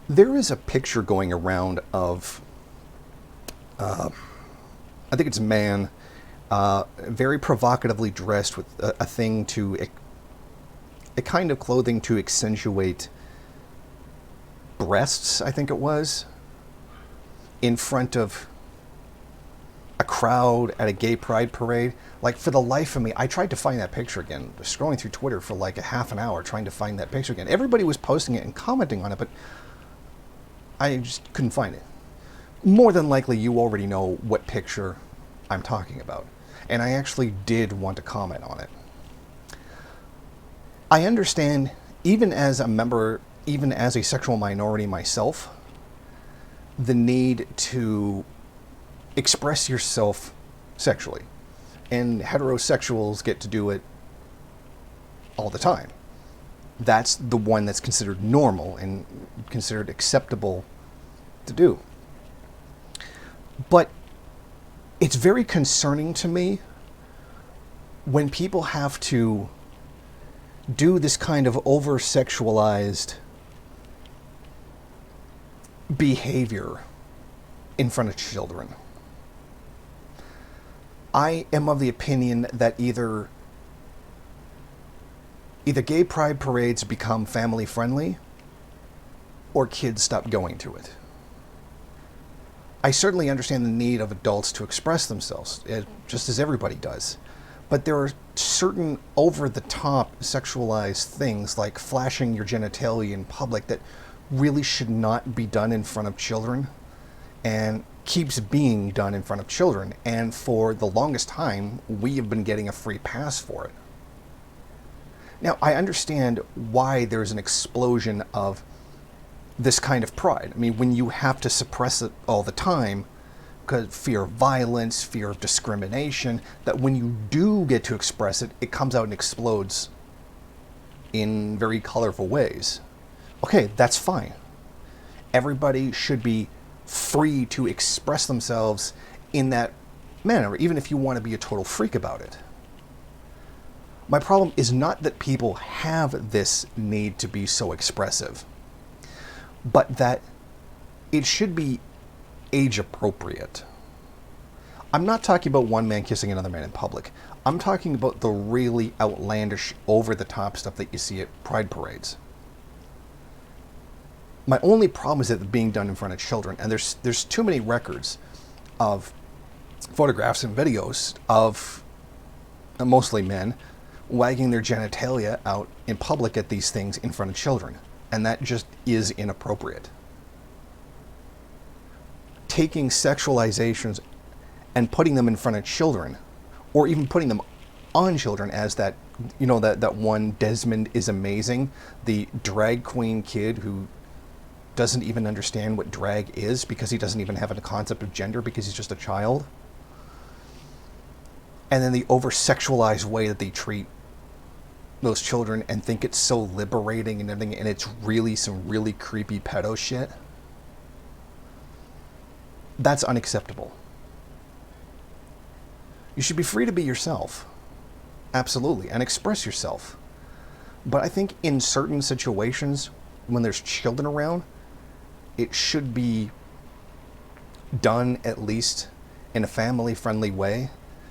There is a picture going around of, I think it's a man, very provocatively dressed with a thing to, a kind of clothing to accentuate breasts, I think it was, in front of a crowd at a gay pride parade. Like, for the life of me, I tried to find that picture again, scrolling through Twitter for like a half an hour trying to find that picture again. Everybody was posting it and commenting on it, but I just couldn't find it. More than likely, you already know what picture I'm talking about. And I actually did want to comment on it. I understand, even as a member, even as a sexual minority myself, the need to express yourself sexually. And heterosexuals get to do it all the time. That's the one that's considered normal and considered acceptable to do. But it's very concerning to me when people have to do this kind of over-sexualized behavior in front of children. I am of the opinion that either gay pride parades become family friendly or kids stop going to it. I certainly understand the need of adults to express themselves, just as everybody does. But there are certain over-the-top sexualized things, like flashing your genitalia in public, that really should not be done in front of children, and keeps being done in front of children. And for the longest time, we have been getting a free pass for it. Now, I understand why there's an explosion of this kind of pride. I mean, when you have to suppress it all the time, because fear of violence, fear of discrimination, that when you do get to express it, it comes out and explodes in very colorful ways. Okay, that's fine. Everybody should be free to express themselves in that manner, even if you want to be a total freak about it. My problem is not that people have this need to be so expressive, but that it should be age appropriate. I'm not talking about one man kissing another man in public. I'm talking about the really outlandish, over-the-top stuff that you see at pride parades. My only problem is that it's being done in front of children, and there's too many records of photographs and videos of mostly men wagging their genitalia out in public at these things in front of children, and that just is inappropriate. Taking sexualizations and putting them in front of children, or even putting them on children, as that, you know, that one Desmond is Amazing, the drag queen kid who doesn't even understand what drag is because he doesn't even have a concept of gender because he's just a child. And then the over-sexualized way that they treat those children and think it's so liberating and everything, and it's really some really creepy pedo shit. That's unacceptable. You should be free to be yourself. Absolutely. And express yourself. But I think in certain situations, when there's children around, it should be done at least in a family-friendly way.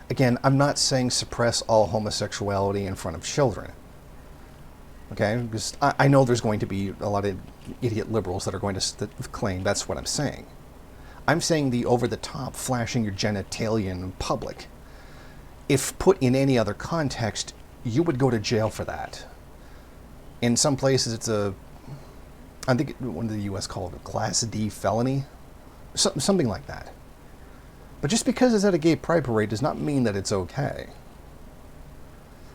Again, I'm not saying suppress all homosexuality in front of children. Okay? Because I know there's going to be a lot of idiot liberals that are going to claim that's what I'm saying. I'm saying the over-the-top flashing your genitalia in public. If put in any other context, you would go to jail for that. In some places, it's I think one of the U.S. called it a Class D felony. Something like that. But just because it's at a gay pride parade does not mean that it's okay.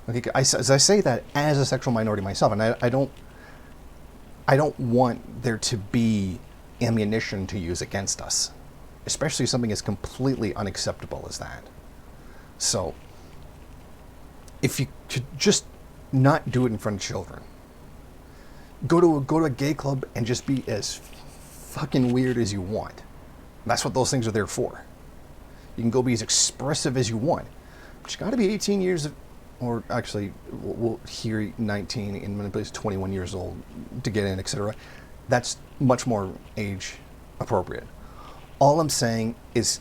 Okay, as I say that as a sexual minority myself, and I don't want there to be ammunition to use against us, especially something as completely unacceptable as that. So, if you could just not do it in front of children, go to a gay club and just be as fucking weird as you want. That's what those things are there for. You can go be as expressive as you want, but you got to be 18 years of, or actually, we'll hear 19 in many places 21 years old to get in, etc. That's much more age appropriate. All I'm saying is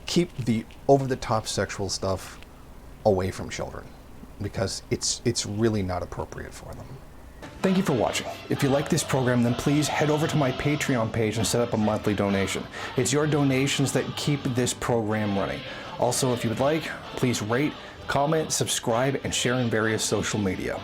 keep the over-the-top sexual stuff away from children, because it's really not appropriate for them. Thank you for watching. If you like this program, then please head over to my Patreon page and set up a monthly donation. It's your donations that keep this program running. Also, if you would like, please rate, comment, subscribe, and share in various social media.